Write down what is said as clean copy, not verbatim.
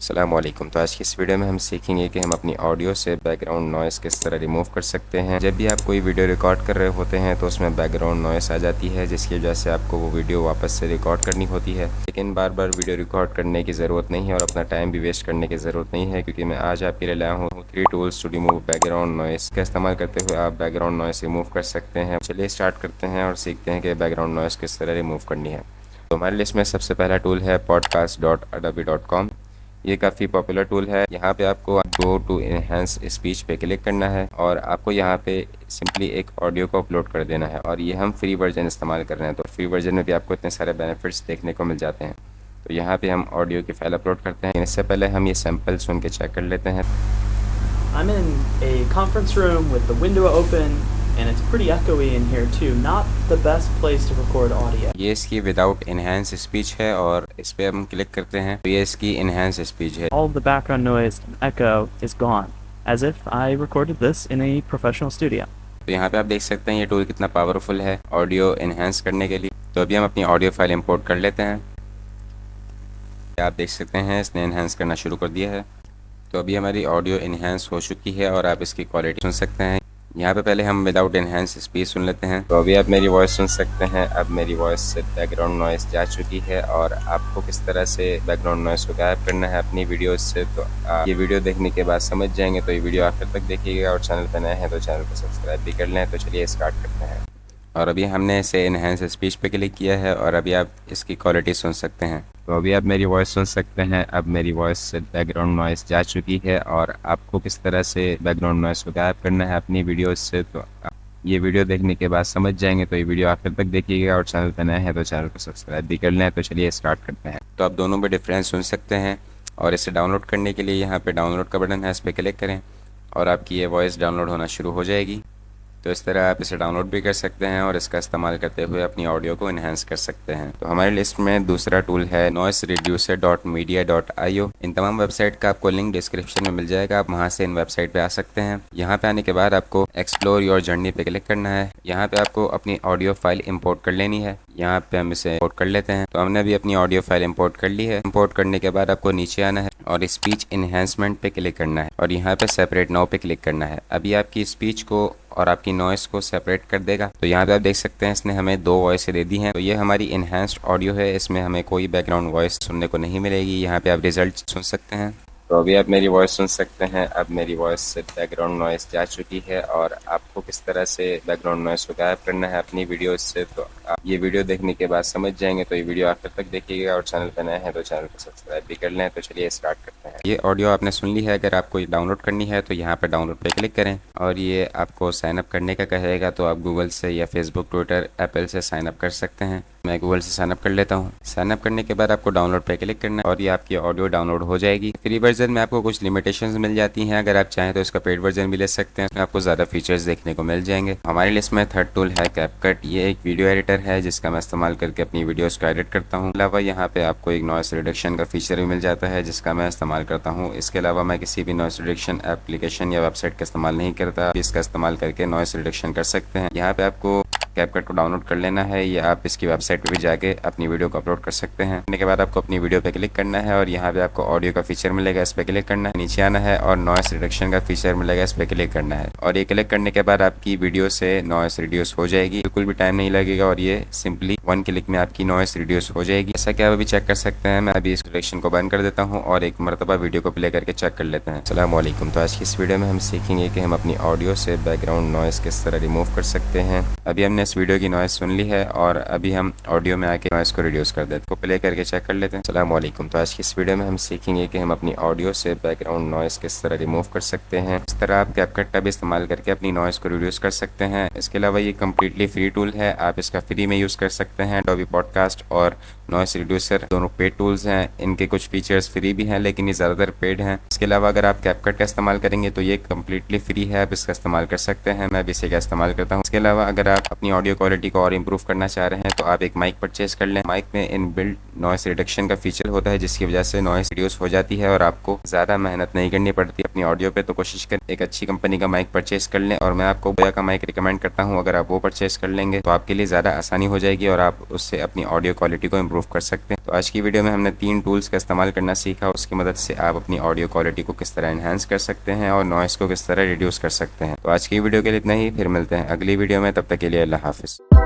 अस्सलाम वालेकुम। तो आज की इस वीडियो में हम सीखेंगे कि हम अपनी ऑडियो से बैकग्राउंड नॉइस किस तरह रिमूव कर सकते हैं। जब भी आप कोई वीडियो रिकॉर्ड कर रहे होते हैं तो उसमें बैकग्राउंड नॉइस आ जाती है, जिसकी वजह से आपको वो वीडियो वापस से रिकॉर्ड करनी होती है। लेकिन बार बार वीडियो रिकॉर्ड करने की ज़रूरत नहीं है और अपना टाइम भी वेस्ट करने की ज़रूरत नहीं है, क्योंकि मैं आज आपके लिए लाया हूँ 3 tools to remove background noise. का इस्तेमाल करते हुए आप बैकग्राउंड नॉइस रिमूव कर सकते हैं। चलिए स्टार्ट करते हैं और सीखते हैं कि बैकग्राउंड नॉइस किस तरह रिमूव करनी है। तो हमारे लिस्ट में सबसे पहला टूल है podcast.adobe.com। ये काफ़ी पॉपुलर टूल है। यहाँ पे आपको गो टू इनहेंस स्पीच पे क्लिक करना है और आपको यहाँ पे सिंपली एक ऑडियो को अपलोड कर देना है। और ये हम फ्री वर्जन इस्तेमाल कर रहे हैं, तो फ्री वर्जन में भी आपको इतने सारे बेनिफिट्स देखने को मिल जाते हैं। तो यहाँ पे हम ऑडियो की फाइल अपलोड करते हैं। इससे पहले हम ये सैम्पल सुन के चेक कर लेते हैं। I'm in a conference room with the window open and it's pretty echoey in here too. Not the best place to record audio. ये इसकी विदाउट इनहेंस स्पीच है और इस पर हम क्लिक करते हैं तो ये इसकी इनहेंस स्पीच है। All the background noise and echo is gone, as if I recorded this in a professional studio. तो यहाँ पे आप देख सकते हैं ये टूल कितना पावरफुल है ऑडियो इनहेंस करने के लिए। तो अभी हम अपनी ऑडियो फाइल इंपोर्ट कर लेते हैं। आप देख सकते हैं इसने इनहेंस करना शुरू कर दिया है। तो अभी हमारी ऑडियो इनहेंस हो चुकी है और आप इसकी क्वालिटी सुन सकते हैं। यहाँ पे पहले हम विदाउट इनहेंस स्पीच सुन लेते हैं। तो अभी आप मेरी वॉइस सुन सकते हैं। अब मेरी वॉइस से बैकग्राउंड नॉइस जा चुकी है और आपको किस तरह से बैकग्राउंड नॉइस को गायब करना है अपनी वीडियोस से, तो आप ये वीडियो देखने के बाद समझ जाएंगे। तो ये वीडियो आखिर तक देखिएगा और चैनल पर नए हैं तो चैनल को सब्सक्राइब भी कर लें। तो चलिए स्टार्ट करते हैं। और अभी हमने इसे इनहेंस स्पीच पे क्लिक किया है और अभी आप इसकी क्वालिटी सुन सकते हैं। तो अभी आप मेरी वॉइस सुन सकते हैं। अब मेरी वॉइस से बैकग्राउंड नॉइस जा चुकी है और आपको किस तरह से बैकग्राउंड नॉइस को गायब करना है अपनी वीडियोस से, तो आप ये वीडियो देखने के बाद समझ जाएंगे। तो ये वीडियो आखिर तक देखिएगा और चैनल पर नए हैं तो चैनल को सब्सक्राइब भी कर लें। तो चलिए स्टार्ट करते हैं। तो आप दोनों में डिफरेंस सुन सकते हैं और इसे डाउनलोड करने के लिए यहाँ पर डाउनलोड का बटन है, इस पर क्लिक करें और आपकी ये वॉइस डाउनलोड होना शुरू हो जाएगी। तो इस तरह आप इसे डाउनलोड भी कर सकते हैं और इसका इस्तेमाल करते हुए अपनी ऑडियो को इन्हेंस कर सकते हैं। तो हमारी लिस्ट में दूसरा टूल है noisereducer.media.io। इन तमाम वेबसाइट का आपको लिंक डिस्क्रिप्शन में मिल जाएगा, आप वहां से इन वेबसाइट पे आ सकते हैं। यहाँ पे आने के बाद आपको एक्सप्लोर योर जर्नी पे क्लिक करना है। यहाँ पे आपको अपनी ऑडियो फाइल इंपोर्ट कर लेनी है। यहाँ पे हम इसे इंपोर्ट कर लेते हैं। तो हमने भी अपनी ऑडियो फाइल इंपोर्ट कर ली है। इंपोर्ट करने के बाद आपको नीचे आना है और स्पीच इन्हेंसमेंट पे क्लिक करना है और यहाँ पे सेपरेट नाउ पे क्लिक करना है। अभी आपकी स्पीच को और आपकी नॉइस को सेपरेट कर देगा। तो यहाँ पे आप देख सकते हैं इसने हमें 2 वॉइस दे दी हैं। तो ये हमारी इन्हेंस्ड ऑडियो है, इसमें हमें कोई बैकग्राउंड वॉइस सुनने को नहीं मिलेगी। यहाँ पे आप रिजल्ट सुन सकते हैं। तो अभी आप मेरी वॉइस सुन सकते हैं। अब मेरी वॉइस से बैकग्राउंड नॉइस जा चुकी है और आपको किस तरह से बैकग्राउंड नॉइस को गायब करना है अपनी वीडियोस से, तो आप ये वीडियो देखने के बाद समझ जाएंगे। तो ये वीडियो आखिर तक देखिएगा और चैनल पर नए हैं तो चैनल को सब्सक्राइब भी कर लें। तो चलिए स्टार्ट करते हैं। ये ऑडियो आपने सुन ली है। अगर आपको ये डाउनलोड करनी है तो यहाँ पर डाउनलोड पे क्लिक करें और ये आपको साइन अप करने का कहेगा। तो आप गूगल से या फेसबुक, ट्विटर, एप्पल से साइन अप कर सकते हैं। मैं गूगल से साइन अप कर लेता हूँ। साइन अप करने के बाद आपको डाउनलोड पे क्लिक करना है और ये आपकी ऑडियो डाउनलोड हो जाएगी। फ्री वर्जन में आपको कुछ लिमिटेशंस मिल जाती हैं, अगर आप चाहें तो इसका पेड वर्जन भी ले सकते हैं, इसमें आपको ज़्यादा फीचर्स देखने को मिल जाएंगे। हमारी लिस्ट में थर्ड टूल है कैपकट। ये एक वीडियो एडिटर है जिसका मैं इस्तेमाल करके अपनी वीडियोस को एडिट करता हूँ। अलावा यहाँ पे आपको एक नॉइस रिडक्शन का फीचर भी मिल जाता है जिसका मैं इस्तेमाल करता हूँ। इसके अलावा मैं किसी भी नॉइस रिडक्शन एप्लीकेशन या वेबसाइट का इस्तेमाल नहीं करता। इसका इस्तेमाल करके नॉइस रिडक्शन कर सकते हैं। यहाँ पे आपको कैपकट को डाउनलोड कर लेना है या आप इसकी वेबसाइट पे भी जाके अपनी वीडियो को अपलोड कर सकते हैं। करने के बाद आपको अपनी वीडियो पे क्लिक करना है और यहाँ पे आपको ऑडियो का फीचर मिलेगा, इस पे क्लिक करना है। नीचे आना है और नॉइस रिडक्शन का फीचर मिलेगा, इस पे क्लिक करना है और ये क्लिक करने के बाद आपकी वीडियो से नॉइस रिड्यूस हो जाएगी। बिल्कुल भी टाइम नहीं लगेगा और ये सिंपली 1 क्लिक में आपकी नॉइस रिड्यूस हो जाएगी। ऐसा कि आप अभी चेक कर सकते हैं। मैं अभी इस रिडक्शन को बंद कर देता हूँ और एक मरतबा वीडियो को प्ले करके चेक कर लेते हैं। अस्सलाम वालेकुम। तो आज की इस वीडियो में हम सीखेंगे कि हम अपनी ऑडियो से बैकग्राउंड नॉइस किस तरह रिमूव कर सकते हैं। अभी हमने इस वीडियो की नॉइस सुन ली है और अभी हम ऑडियो में आके नॉइस को रिड्यूस कर देते हैं। प्ले करके चेक कर लेते हैं। अस्सलाम वालेकुम। तो आज की इस वीडियो में हम सीखेंगे कि हम अपनी ऑडियो से बैकग्राउंड नॉइस किस तरह रिमूव कर सकते हैं। इस तरह आप कैपकट का भी इस्तेमाल करके अपनी नॉइस को रिड्यूस कर सकते हैं। इसके अलावा ये कम्प्लीटली फ्री टूल है, आप इसका फ्री में यूज़ कर सकते हैं। Adobe पॉडकास्ट और नॉइस रिड्यूसर दोनों पेड टूल्स हैं। इनके कुछ फीचर्स फ्री भी हैं लेकिन ये ज़्यादातर पेड हैं। इसके अलावा अगर आप कैपकट का इस्तेमाल करेंगे तो ये कम्प्लीटली फ्री है, आप इसका इस्तेमाल कर सकते हैं। मैं भी इसी का इस्तेमाल करता हूँ। इसके अलावा अगर आप अपनी ऑडियो क्वालिटी को और इम्प्रूव करना चाह रहे हैं तो आप एक माइक परचेज कर लें। माइक में इनबिल्ट नॉइस रिडक्शन का फीचर होता है जिसकी वजह से नॉइस रिड्यूस हो जाती है और आपको ज़्यादा मेहनत नहीं करनी पड़ती अपनी ऑडियो पे। तो कोशिश करें एक अच्छी कंपनी का माइक परचेज कर लें और मैं आपको बोया का माइक रिकमेंड करता हूँ। अगर आप वो परचेज कर लेंगे तो आपके लिए ज़्यादा आसानी हो जाएगी और आप उससे अपनी ऑडियो क्वालिटी को इम्प्रूव इम्प्रूव कर सकते हैं। तो आज की वीडियो में हमने 3 टूल्स का इस्तेमाल करना सीखा, उसकी मदद से आप अपनी ऑडियो क्वालिटी को किस तरह एनहांस कर सकते हैं और नॉइस को किस तरह रिड्यूस कर सकते हैं। तो आज की वीडियो के लिए इतना ही, फिर मिलते हैं अगली वीडियो में, तब तक के लिए अल्लाह हाफिज़।